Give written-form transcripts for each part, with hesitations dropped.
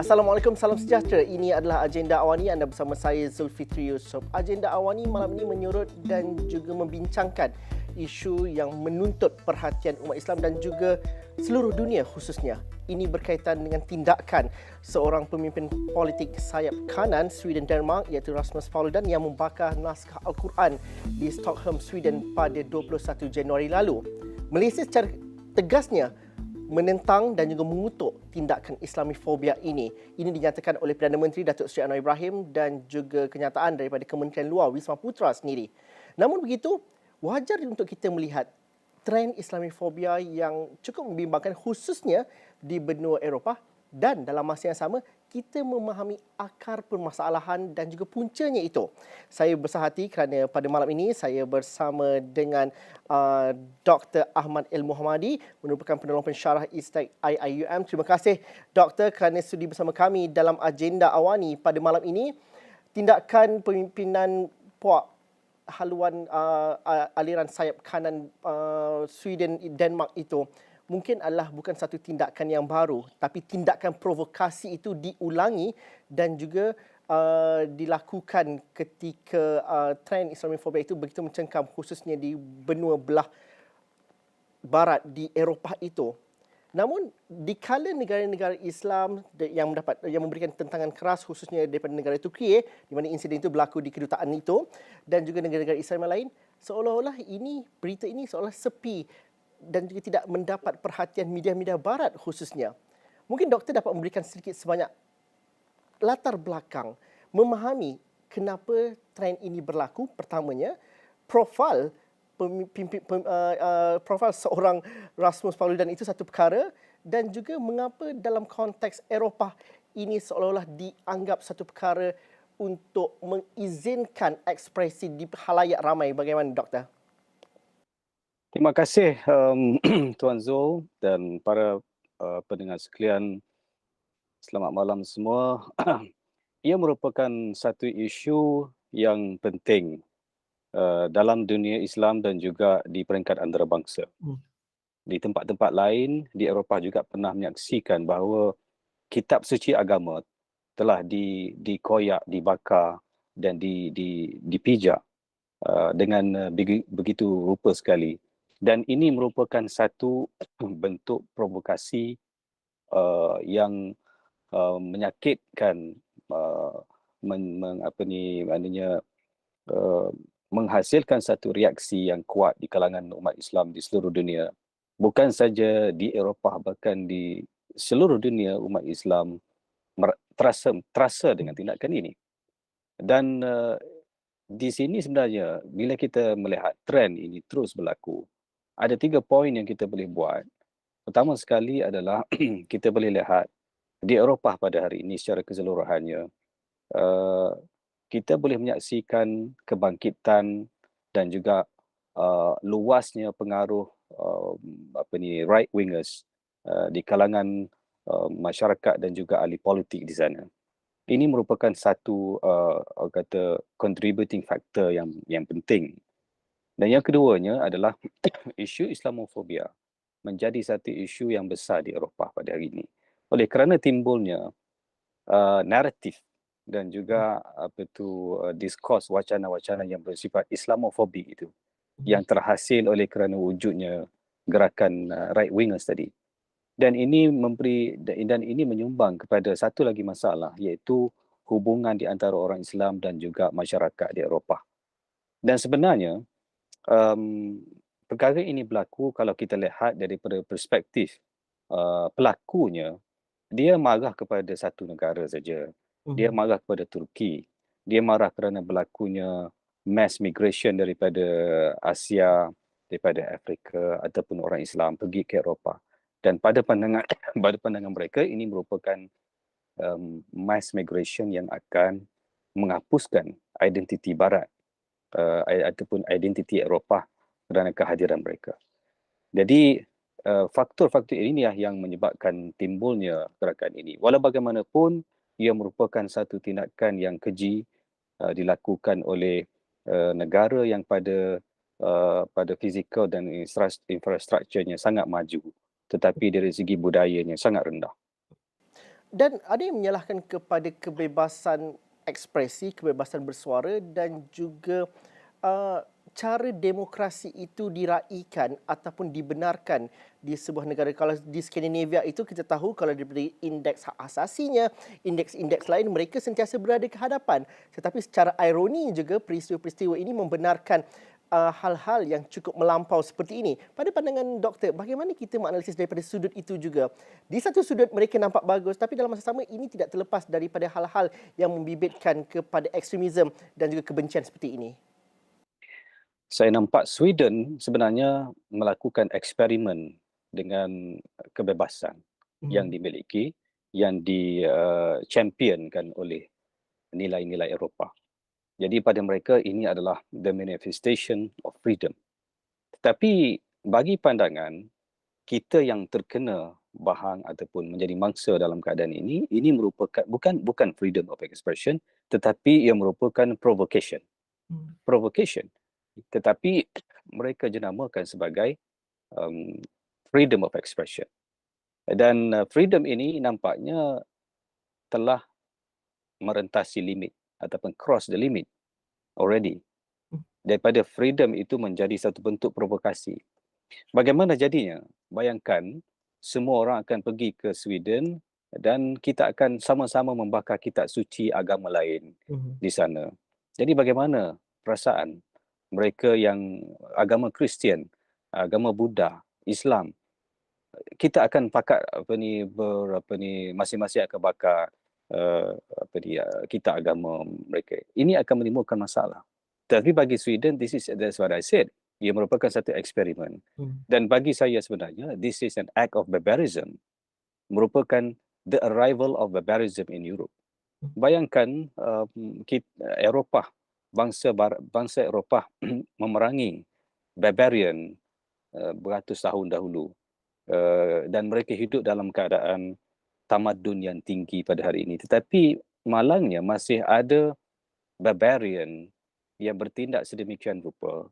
Assalamualaikum, salam sejahtera. Ini adalah Agenda Awani. Anda bersama saya, Zulfitri Yusof. Agenda Awani malam ini menyurut dan juga membincangkan isu yang menuntut perhatian umat Islam dan juga seluruh dunia khususnya. Ini berkaitan dengan tindakan seorang pemimpin politik sayap kanan Sweden Denmark iaitu Rasmus Paludan yang membakar naskah Al-Quran di Stockholm, Sweden pada 21 Januari lalu. Malaysia secara tegasnya menentang dan juga mengutuk tindakan Islamofobia ini. Ini dinyatakan oleh Perdana Menteri Datuk Seri Anwar Ibrahim dan juga kenyataan daripada Kementerian Luar Wisma Putra sendiri. Namun begitu, wajar untuk kita melihat trend Islamofobia yang cukup membimbangkan khususnya di benua Eropah dan dalam masa yang sama kita memahami akar permasalahan dan juga puncanya itu. Saya besar hati kerana pada malam ini saya bersama dengan Dr. Ahmad El-Muhammadi, merupakan penolong pensyarah Istek IIUM. Terima kasih Doktor kerana sudi bersama kami dalam Agenda Awani pada malam ini. Tindakan pemimpinan puak haluan aliran sayap kanan Sweden Denmark itu mungkin adalah bukan satu tindakan yang baru, tapi tindakan provokasi itu diulangi dan juga dilakukan ketika trend Islamofobia itu begitu mencengkam khususnya di benua belah barat di Eropah itu. Namun dikala negara-negara Islam yang memberikan tentangan keras khususnya daripada negara Turki di mana insiden itu berlaku di kedutaan itu dan juga negara-negara Islam yang lain, seolah-olah berita ini seolah sepi dan juga tidak mendapat perhatian media-media barat khususnya. Mungkin doktor dapat memberikan sedikit sebanyak latar belakang memahami kenapa trend ini berlaku. Pertamanya, profil seorang Rasmus Paludan itu satu perkara dan juga mengapa dalam konteks Eropah ini seolah-olah dianggap satu perkara untuk mengizinkan ekspresi di khalayak ramai. Bagaimana doktor? Terima kasih Tuan Zul dan para pendengar sekalian. Selamat malam semua. Ia merupakan satu isu yang penting dalam dunia Islam dan juga di peringkat antarabangsa. Di tempat-tempat lain di Eropah juga pernah menyaksikan bahawa kitab suci agama telah dikoyak, dibakar dan dipijak dengan begitu rupa sekali. Dan ini merupakan satu bentuk provokasi yang menyakitkan, menghasilkan satu reaksi yang kuat di kalangan umat Islam di seluruh dunia. Bukan saja di Eropah, bahkan di seluruh dunia umat Islam terasa dengan tindakan ini. Dan di sini sebenarnya bila kita melihat trend ini terus berlaku, ada 3 poin yang kita boleh buat. Pertama sekali adalah kita boleh lihat di Eropah pada hari ini secara keseluruhannya, kita boleh menyaksikan kebangkitan dan juga luasnya pengaruh right wingers di kalangan masyarakat dan juga ahli politik di sana. Ini merupakan satu contributing factor yang penting. Dan yang keduanya adalah isu Islamofobia menjadi satu isu yang besar di Eropah pada hari ini. Oleh kerana timbulnya naratif dan juga diskurs wacana-wacana yang bersifat Islamofobik itu yang terhasil oleh kerana wujudnya gerakan right wingers tadi. Dan ini menyumbang kepada satu lagi masalah, iaitu hubungan di antara orang Islam dan juga masyarakat di Eropah. Dan sebenarnya perkara ini berlaku kalau kita lihat daripada perspektif pelakunya, dia marah kepada satu negara saja. Dia marah kepada Turki. Dia marah kerana berlakunya mass migration daripada Asia, daripada Afrika ataupun orang Islam pergi ke Eropah. Dan pada pandangan mereka ini merupakan mass migration yang akan menghapuskan identiti Barat ataupun identiti Eropah kerana kehadiran mereka. Jadi faktor-faktor ini yang menyebabkan timbulnya gerakan ini. Walau bagaimanapun, ia merupakan satu tindakan yang keji dilakukan oleh negara yang pada fizikal dan infrastrukturnya sangat maju, tetapi dari segi budayanya sangat rendah. Dan ada yang menyalahkan kepada kebebasan ekspresi, kebebasan bersuara dan juga cara demokrasi itu diraikan ataupun dibenarkan di sebuah negara. Kalau di Skandinavia itu kita tahu kalau daripada indeks hak asasinya, indeks-indeks lain mereka sentiasa berada ke hadapan. Tetapi secara ironi juga peristiwa-peristiwa ini membenarkan hal-hal yang cukup melampau seperti ini. Pada pandangan doktor, bagaimana kita menganalisis daripada sudut itu juga? Di satu sudut mereka nampak bagus, tapi dalam masa sama ini tidak terlepas daripada hal-hal yang membibitkan kepada ekstremisme dan juga kebencian seperti ini. Saya nampak Sweden sebenarnya melakukan eksperimen dengan kebebasan yang dimiliki, yang di-championkan oleh nilai-nilai Eropah. Jadi pada mereka ini adalah the manifestation of freedom. Tetapi bagi pandangan kita yang terkena bahang ataupun menjadi mangsa dalam keadaan ini merupakan bukan freedom of expression, tetapi ia merupakan provocation. Provocation. Tetapi mereka jenamakan sebagai freedom of expression. Dan freedom ini nampaknya telah merentasi limit ataupun cross the limit already. Daripada freedom itu menjadi satu bentuk provokasi. Bagaimana jadinya? Bayangkan semua orang akan pergi ke Sweden dan kita akan sama-sama membakar kitab suci agama lain di sana. Jadi bagaimana perasaan mereka yang agama Kristian, agama Buddha, Islam, kita akan pakat masing-masing akan bakar kitab agama mereka. Ini akan menimbulkan masalah. Tapi bagi Sweden, that's what I said. Ia merupakan satu eksperimen. Dan bagi saya sebenarnya, this is an act of barbarism. Merupakan the arrival of barbarism in Europe. Bayangkan Eropah, bangsa Eropah memerangi barbarian beratus tahun dahulu. Dan mereka hidup dalam keadaan tamadun yang tinggi pada hari ini. Tetapi malangnya masih ada barbarian yang bertindak sedemikian rupa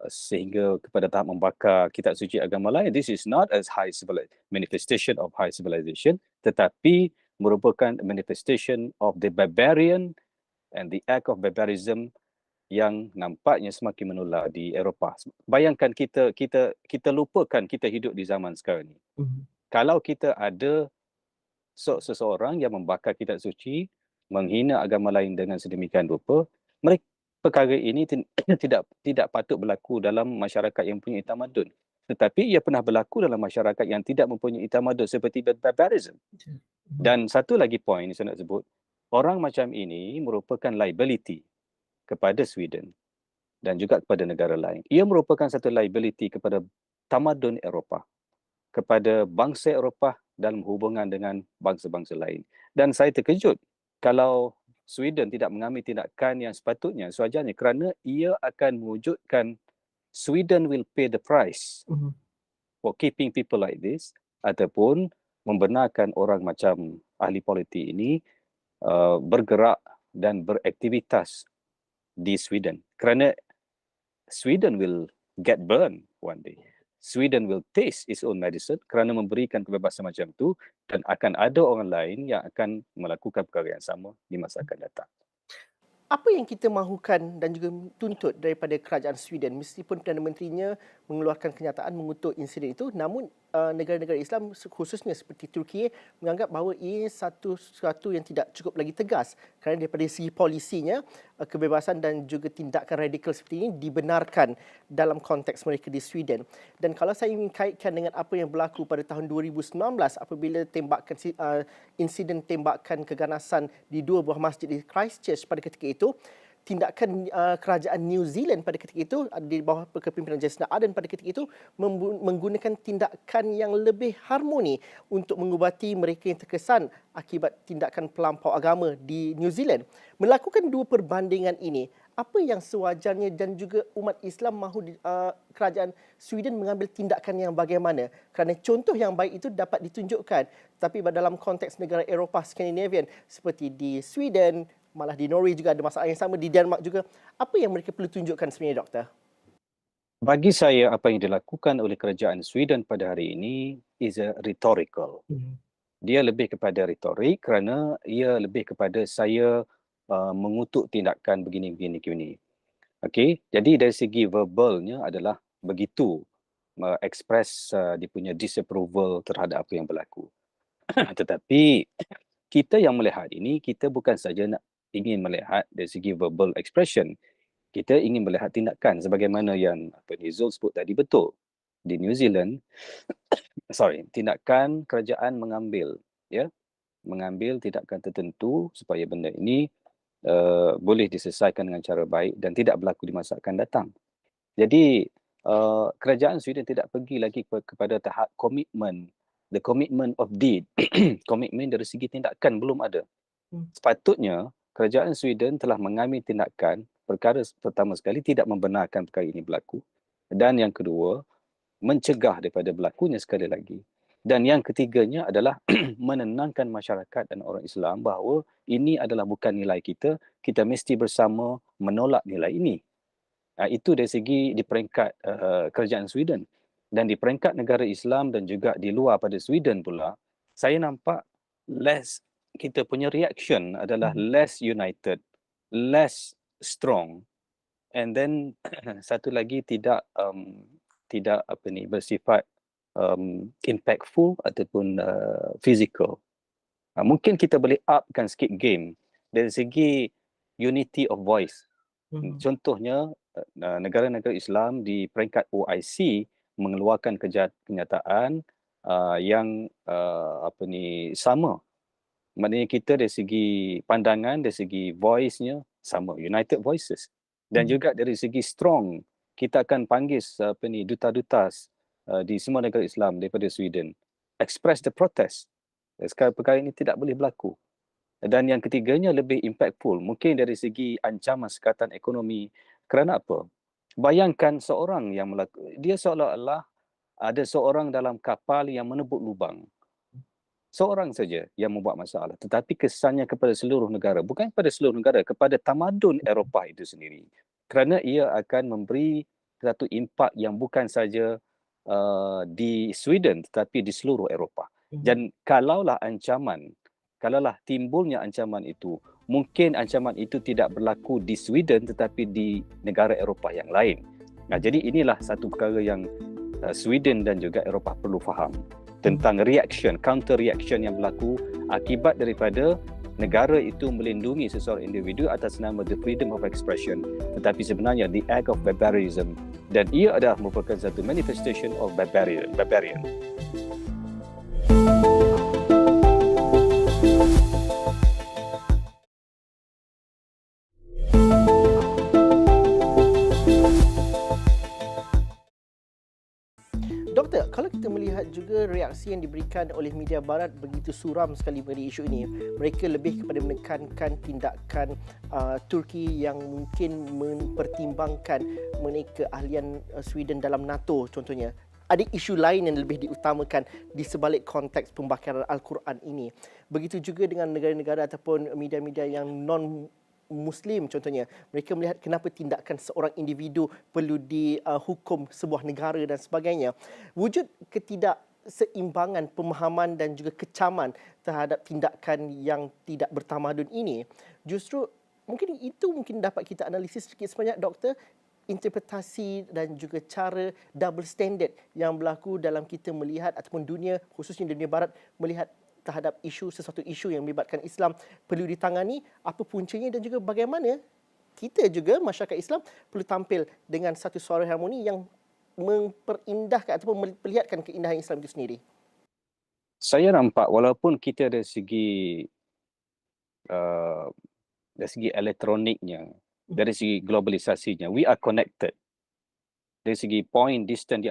sehingga kepada tahap membakar kitab suci agama lain. This is not as high manifestation of high civilization, tetapi merupakan manifestation of the barbarian and the act of barbarism yang nampaknya semakin menular di Eropah. Bayangkan kita lupakan kita hidup di zaman sekarang ni. Kalau kita ada seseorang yang membakar kitab suci, menghina agama lain dengan sedemikian rupa, perkara ini tidak patut berlaku dalam masyarakat yang mempunyai tamadun. Tetapi ia pernah berlaku dalam masyarakat yang tidak mempunyai tamadun seperti barbarism. Dan satu lagi poin saya nak sebut, orang macam ini merupakan liability kepada Sweden dan juga kepada negara lain. Ia merupakan satu liability kepada tamadun Eropah, kepada bangsa Eropah dalam hubungan dengan bangsa-bangsa lain. Dan saya terkejut kalau Sweden tidak mengambil tindakan yang sepatutnya, sewajarnya, kerana ia akan mewujudkan Sweden will pay the price for keeping people like this, ataupun membenarkan orang macam ahli politik ini bergerak dan beraktivitas di Sweden. Kerana Sweden will get burned one day. Sweden will taste its own medicine kerana memberikan kebebasan macam tu, dan akan ada orang lain yang akan melakukan perkara yang sama di masa akan datang. Apa yang kita mahukan dan juga tuntut daripada kerajaan Sweden, meskipun Perdana Menterinya mengeluarkan kenyataan mengutuk insiden itu, namun negara-negara Islam khususnya seperti Turki menganggap bahawa ia sesuatu yang tidak cukup lagi tegas kerana daripada segi polisinya kebebasan dan juga tindakan radikal seperti ini dibenarkan dalam konteks mereka di Sweden. Dan kalau saya ingin kaitkan dengan apa yang berlaku pada tahun 2019 apabila insiden tembakan keganasan di dua buah masjid di Christchurch pada ketika itu, tindakan kerajaan New Zealand pada ketika itu di bawah kepimpinan Jacinda Ardern pada ketika itu menggunakan tindakan yang lebih harmoni untuk mengubati mereka yang terkesan akibat tindakan pelampau agama di New Zealand. Melakukan dua perbandingan ini, apa yang sewajarnya dan juga umat Islam mahu kerajaan Sweden mengambil tindakan yang bagaimana? Kerana contoh yang baik itu dapat ditunjukkan, tapi dalam konteks negara Eropah Skandinavian seperti di Sweden, malah di Norway juga ada masalah yang sama, di Denmark juga. Apa yang mereka perlu tunjukkan sebenarnya, Doktor? Bagi saya, apa yang dilakukan oleh kerajaan Sweden pada hari ini is rhetorical. Dia lebih kepada retorik kerana ia lebih kepada saya mengutuk tindakan begini. Okey, jadi dari segi verbalnya adalah begitu express dia punya disapproval terhadap apa yang berlaku. Tetapi kita yang melihat ini, kita bukan saja nak ingin melihat dari segi verbal expression, kita ingin melihat tindakan sebagaimana yang Zul sebut tadi betul. Di New Zealand, tindakan kerajaan mengambil tindakan tertentu supaya benda ini boleh diselesaikan dengan cara baik dan tidak berlaku di masa akan datang. Jadi kerajaan Sweden tidak pergi lagi kepada tahap komitmen, the commitment of deed. Komitmen dari segi tindakan belum ada. Sepatutnya kerajaan Sweden telah mengambil tindakan. Perkara pertama sekali tidak membenarkan perkara ini berlaku, dan yang kedua mencegah daripada berlakunya sekali lagi. Dan yang ketiganya adalah menenangkan masyarakat dan orang Islam bahawa ini adalah bukan nilai kita, kita mesti bersama menolak nilai ini. Itu dari segi di peringkat kerajaan Sweden. Dan di peringkat negara Islam dan juga di luar pada Sweden pula, saya nampak kita punya reaction adalah less united, less strong, and then satu lagi tidak bersifat impactful ataupun physical. Mungkin kita boleh upkan sikit game dari segi unity of voice. Contohnya negara-negara Islam di peringkat OIC mengeluarkan kenyataan yang sama. Maknanya kita dari segi pandangan, dari segi voice-nya sama, united voices. Dan juga dari segi strong, kita akan panggil duta-duta di semua negara Islam daripada Sweden express the protest. Sekarang perkara ini tidak boleh berlaku. Dan yang ketiganya lebih impactful, mungkin dari segi ancaman sekatan ekonomi. Kerana apa? Bayangkan seorang yang dia seolah-olah ada seorang dalam kapal yang menebuk lubang. Seorang saja yang membuat masalah, tetapi kesannya kepada seluruh negara, bukan kepada seluruh negara, kepada tamadun Eropah itu sendiri. Kerana ia akan memberi satu impak yang bukan saja di Sweden tetapi di seluruh Eropah. Dan kalaulah timbulnya ancaman itu, mungkin ancaman itu tidak berlaku di Sweden tetapi di negara Eropah yang lain. Jadi inilah satu perkara yang Sweden dan juga Eropah perlu faham tentang counter reaction yang berlaku akibat daripada negara itu melindungi seseorang individu atas nama the freedom of expression, tetapi sebenarnya the act of barbarism, dan ia adalah merupakan satu manifestation of barbarian. Doktor, kalau kita melihat juga reaksi yang diberikan oleh media barat begitu suram sekali mengenai isu ini, mereka lebih kepada menekankan tindakan Turki yang mungkin mempertimbangkan mengenai keahlian Sweden dalam NATO contohnya. Ada isu lain yang lebih diutamakan di sebalik konteks pembakaran Al-Quran ini. Begitu juga dengan negara-negara ataupun media-media yang non-Muslim contohnya. Mereka melihat kenapa tindakan seorang individu perlu dihukum sebuah negara dan sebagainya. Wujud ketidakseimbangan pemahaman dan juga kecaman terhadap tindakan yang tidak bertamadun ini, justru mungkin dapat kita analisis sedikit sebanyak, Doktor, interpretasi dan juga cara double standard yang berlaku dalam kita melihat ataupun dunia, khususnya dunia barat, melihat terhadap sesuatu isu yang melibatkan Islam perlu ditangani, apa puncanya dan juga bagaimana kita juga masyarakat Islam perlu tampil dengan satu suara harmoni yang memperindahkan ataupun memperlihatkan keindahan Islam itu sendiri. Saya nampak walaupun kita dari segi elektroniknya, dari segi globalisasinya, we are connected. Dari segi distance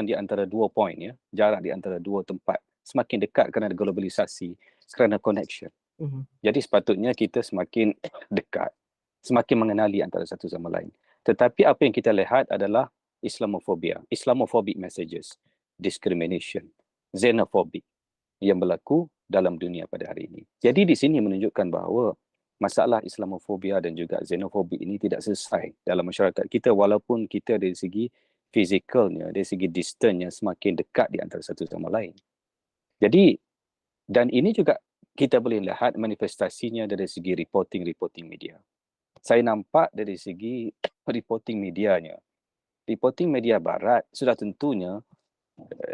di antara dua point, jarak di antara dua tempat semakin dekat kerana globalisasi, kerana connection. Jadi sepatutnya kita semakin dekat, semakin mengenali antara satu sama lain. Tetapi apa yang kita lihat adalah Islamophobic messages, discrimination, xenophobic yang berlaku dalam dunia pada hari ini. Jadi di sini menunjukkan bahawa masalah Islamofobia dan juga xenofobia ini tidak selesai dalam masyarakat kita, walaupun kita dari segi fizikalnya, dari segi distance-nya semakin dekat di antara satu sama lain. Jadi Dan ini juga kita boleh lihat manifestasinya dari segi reporting media. Saya nampak dari segi reporting medianya. Reporting media barat sudah tentunya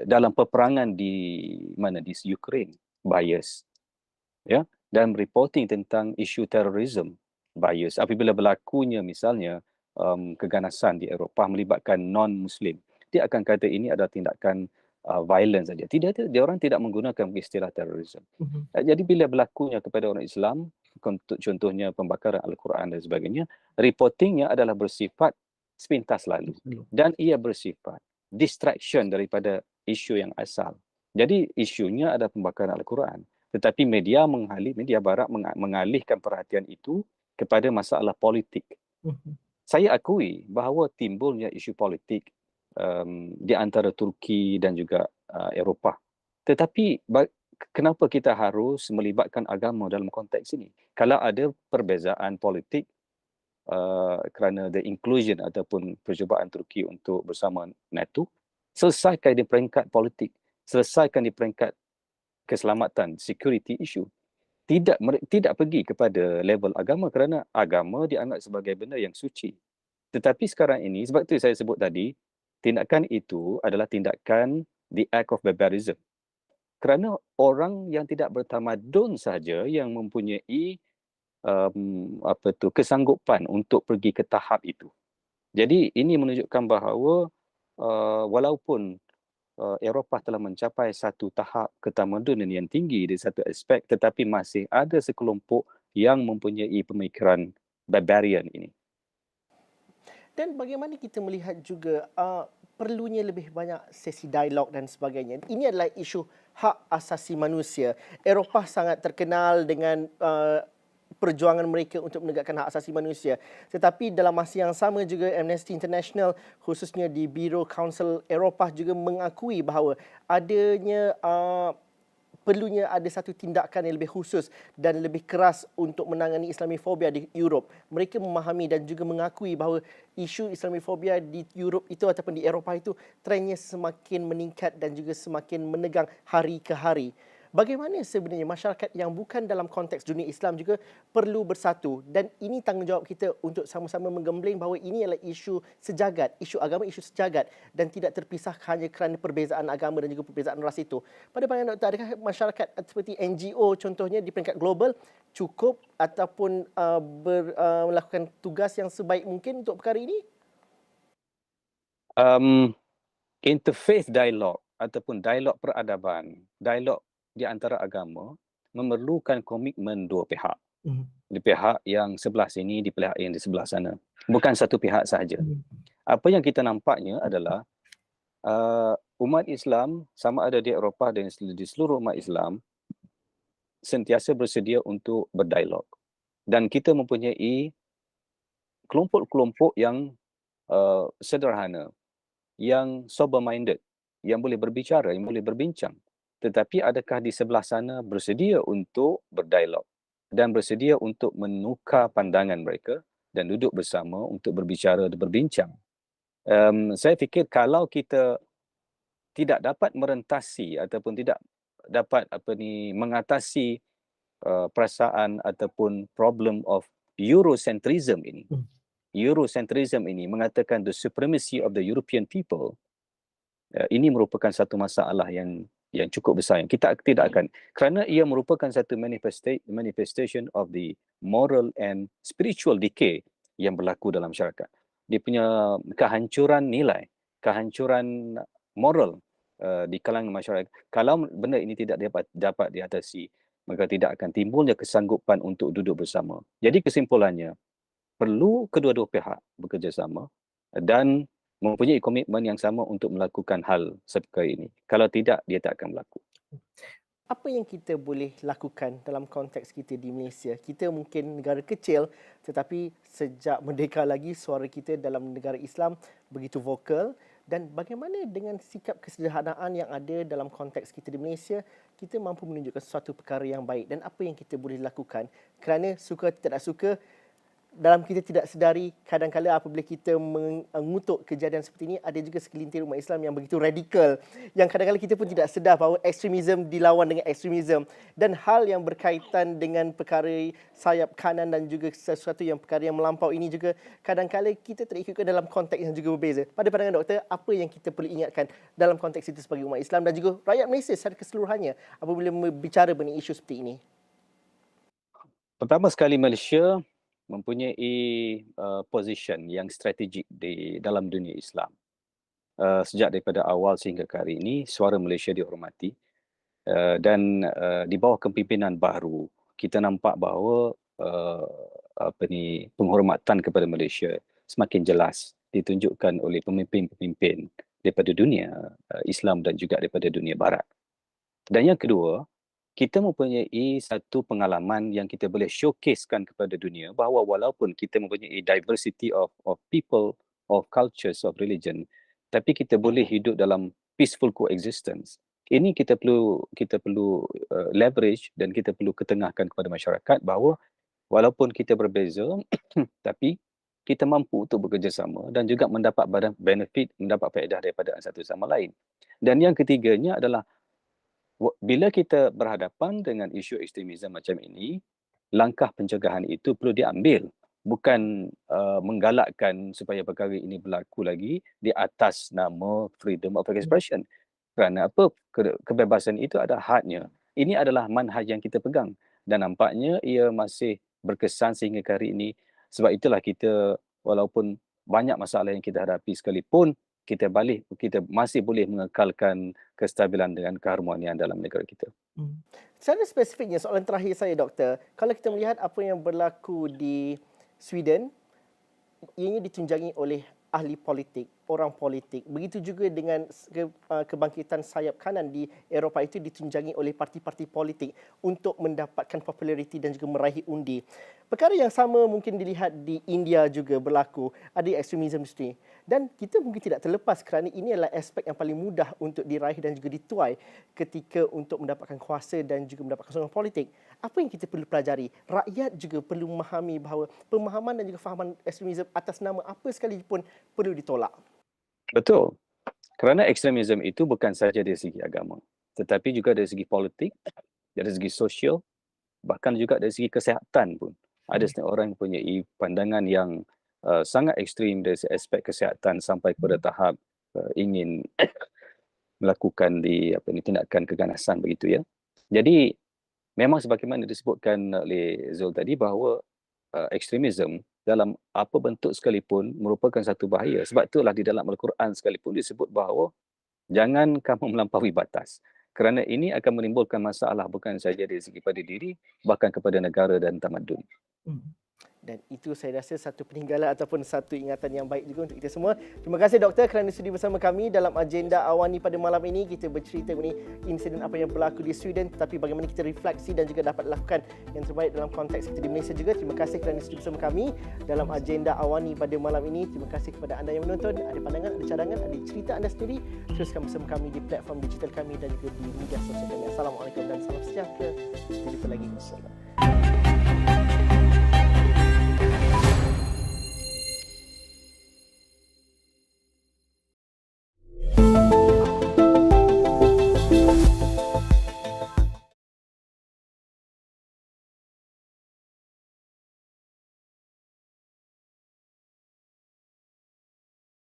dalam peperangan di Ukraine bias, ya, dan reporting tentang isu terorisme bias. Apabila berlakunya misalnya keganasan di Eropah melibatkan non-Muslim, dia akan kata ini adalah tindakan violence saja. Tidak, dia orang tidak menggunakan istilah terorisme. Jadi bila berlakunya kepada orang Islam, contohnya pembakaran Al-Quran dan sebagainya, reportingnya adalah bersifat sepintas lalu. Dan ia bersifat distraction daripada isu yang asal. Jadi isunya adalah pembakaran Al-Quran. Tetapi media barat mengalihkan perhatian itu kepada masalah politik. Saya akui bahawa timbulnya isu politik di antara Turki dan juga Eropah. Tetapi kenapa kita harus melibatkan agama dalam konteks ini? Kalau ada perbezaan politik kerana the inclusion ataupun percubaan Turki untuk bersama NATO, selesaikan di peringkat politik, selesaikan di peringkat keselamatan, security issue. Tidak pergi kepada level agama kerana agama dianggap sebagai benda yang suci. Tetapi sekarang ini, sebab itu saya sebut tadi, tindakan itu adalah tindakan the act of barbarism. Kerana orang yang tidak bertamadun saja yang mempunyai kesanggupan untuk pergi ke tahap itu. Jadi ini menunjukkan bahawa walaupun Eropah telah mencapai satu tahap ketamadunan yang tinggi di satu aspek, tetapi masih ada sekelompok yang mempunyai pemikiran barbarian ini. Dan bagaimana kita melihat juga perlunya lebih banyak sesi dialog dan sebagainya. Ini adalah isu hak asasi manusia. Eropah sangat terkenal dengan perjuangan mereka untuk menegakkan hak asasi manusia. Tetapi dalam masa yang sama juga Amnesty International khususnya di Biro Kaunsil Eropah juga mengakui bahawa adanya perlunya ada satu tindakan yang lebih khusus dan lebih keras untuk menangani Islamofobia di Europe. Mereka memahami dan juga mengakui bahawa isu Islamofobia di Europe itu ataupun di Eropah itu trennya semakin meningkat dan juga semakin menegang hari ke hari. Bagaimana sebenarnya masyarakat yang bukan dalam konteks dunia Islam juga perlu bersatu, dan ini tanggungjawab kita untuk sama-sama menggembling bahawa ini adalah isu sejagat, isu agama, isu sejagat dan tidak terpisah hanya kerana perbezaan agama dan juga perbezaan ras itu. Pada pandangan Doktor, adakah masyarakat seperti NGO contohnya di peringkat global cukup ataupun melakukan tugas yang sebaik mungkin untuk perkara ini? Interfaith dialog ataupun dialog peradaban, dialog di antara agama memerlukan komitmen dua pihak. Di pihak yang sebelah sini, di pihak yang di sebelah sana. Bukan satu pihak sahaja. Apa yang kita nampaknya adalah umat Islam sama ada di Eropah dan di seluruh umat Islam sentiasa bersedia untuk berdialog. Dan kita mempunyai kelompok-kelompok yang sederhana, yang sober-minded, yang boleh berbicara, yang boleh berbincang. Tetapi adakah di sebelah sana bersedia untuk berdialog dan bersedia untuk menukar pandangan mereka dan duduk bersama untuk berbicara dan berbincang? Saya fikir kalau kita tidak dapat merentasi ataupun tidak dapat mengatasi perasaan ataupun problem of Eurocentrism ini. Eurocentrism ini mengatakan the supremacy of the European people. Ini merupakan satu masalah yang cukup besar yang kita tidak akan, kerana ia merupakan satu manifestation of the moral and spiritual decay yang berlaku dalam masyarakat. Dia punya kehancuran nilai, kehancuran moral di kalangan masyarakat. Kalau benda ini tidak dapat diatasi, maka tidak akan timbulnya kesanggupan untuk duduk bersama. Jadi kesimpulannya, perlu kedua-dua pihak bekerjasama dan mempunyai komitmen yang sama untuk melakukan hal seperti ini. Kalau tidak, dia tak akan berlaku. Apa yang kita boleh lakukan dalam konteks kita di Malaysia? Kita mungkin negara kecil, tetapi sejak merdeka lagi suara kita dalam negara Islam begitu vokal. Dan bagaimana dengan sikap kesederhanaan yang ada dalam konteks kita di Malaysia, kita mampu menunjukkan sesuatu perkara yang baik. Dan apa yang kita boleh lakukan? Kerana suka tidak suka, dalam kita tidak sedari, kadang-kadang apabila kita mengutuk kejadian seperti ini, ada juga segelintir umat Islam yang begitu radikal, yang kadang-kadang kita pun tidak sedar bahawa ekstremisme dilawan dengan ekstremisme, dan hal yang berkaitan dengan perkara sayap kanan dan juga sesuatu yang perkara yang melampau ini juga kadang-kadang kita terikutkan dalam konteks yang juga berbeza. Pada pandangan doktor, apa yang kita perlu ingatkan dalam konteks itu sebagai umat Islam dan juga rakyat Malaysia secara keseluruhannya apabila berbicara mengenai isu seperti ini? Pertama sekali, Malaysia mempunyai position yang strategik di dalam dunia Islam. Sejak daripada awal sehingga ke hari ini, suara Malaysia dihormati, dan di bawah kepimpinan baru kita nampak bahawa penghormatan kepada Malaysia semakin jelas ditunjukkan oleh pemimpin-pemimpin daripada dunia Islam dan juga daripada dunia Barat. Dan yang kedua, kita mempunyai satu pengalaman yang kita boleh showcasekan kepada dunia bahawa walaupun kita mempunyai diversity of people, of cultures, of religion, tapi kita boleh hidup dalam peaceful coexistence. Ini kita perlu leverage dan kita perlu ketengahkan kepada masyarakat bahawa walaupun kita berbeza, tapi kita mampu untuk bekerjasama dan juga mendapat benefit, mendapat faedah daripada satu sama lain. Dan yang ketiganya adalah bila kita berhadapan dengan isu ekstremisme macam ini, langkah pencegahan itu perlu diambil. Bukan menggalakkan supaya perkara ini berlaku lagi di atas nama freedom of expression. Kerana apa? Kebebasan itu ada hadnya. Ini adalah manhaj yang kita pegang. Dan nampaknya ia masih berkesan sehingga ke hari ini. Sebab itulah kita, walaupun banyak masalah yang kita hadapi sekalipun, kita masih boleh mengekalkan kestabilan dengan keharmonian dalam negara kita. Secara spesifiknya, soalan terakhir saya, Doktor, kalau kita melihat apa yang berlaku di Sweden, ianya ditunjangi oleh ahli politik, orang politik. Begitu juga dengan kebangkitan sayap kanan di Eropah itu ditunjangi oleh parti-parti politik untuk mendapatkan populariti dan juga meraih undi. Perkara yang sama mungkin dilihat di India juga berlaku, ada ekstremisme sendiri. Dan kita mungkin tidak terlepas kerana ini adalah aspek yang paling mudah untuk diraih dan juga dituai ketika untuk mendapatkan kuasa dan juga mendapatkan sokongan politik. Apa yang kita perlu pelajari? Rakyat juga perlu memahami bahawa pemahaman dan juga fahaman ekstremisme atas nama apa sekalipun perlu ditolak. Betul. Kerana ekstremisme itu bukan saja dari segi agama, tetapi juga dari segi politik, dari segi sosial, bahkan juga dari segi kesihatan pun. Ada setengah orang yang mempunyai pandangan yang sangat ekstrim dari aspek kesihatan sampai kepada tahap ingin melakukan tindakan keganasan begitu ya. Jadi memang sebagaimana disebutkan oleh Zul tadi bahawa ekstremisme dalam apa bentuk sekalipun merupakan satu bahaya. Sebab itulah di dalam Al-Quran sekalipun disebut bahawa jangan kamu melampaui batas. Kerana ini akan menimbulkan masalah bukan saja dari segi pada diri, bahkan kepada negara dan tamadun. Dan itu saya rasa satu peninggalan ataupun satu ingatan yang baik juga untuk kita semua. Terima kasih Doktor kerana sudi bersama kami dalam agenda Awani pada malam ini. Kita bercerita mengenai insiden apa yang berlaku di Sweden, tetapi bagaimana kita refleksi dan juga dapat lakukan yang terbaik dalam konteks kita di Malaysia juga. Terima kasih kerana sudi bersama kami dalam agenda Awani pada malam ini. Terima kasih kepada anda yang menonton. Ada pandangan, ada cadangan, ada cerita anda sendiri, teruskan bersama kami di platform digital kami dan juga di media sosial kami. Assalamualaikum dan salam sejahtera. Kita jumpa lagi.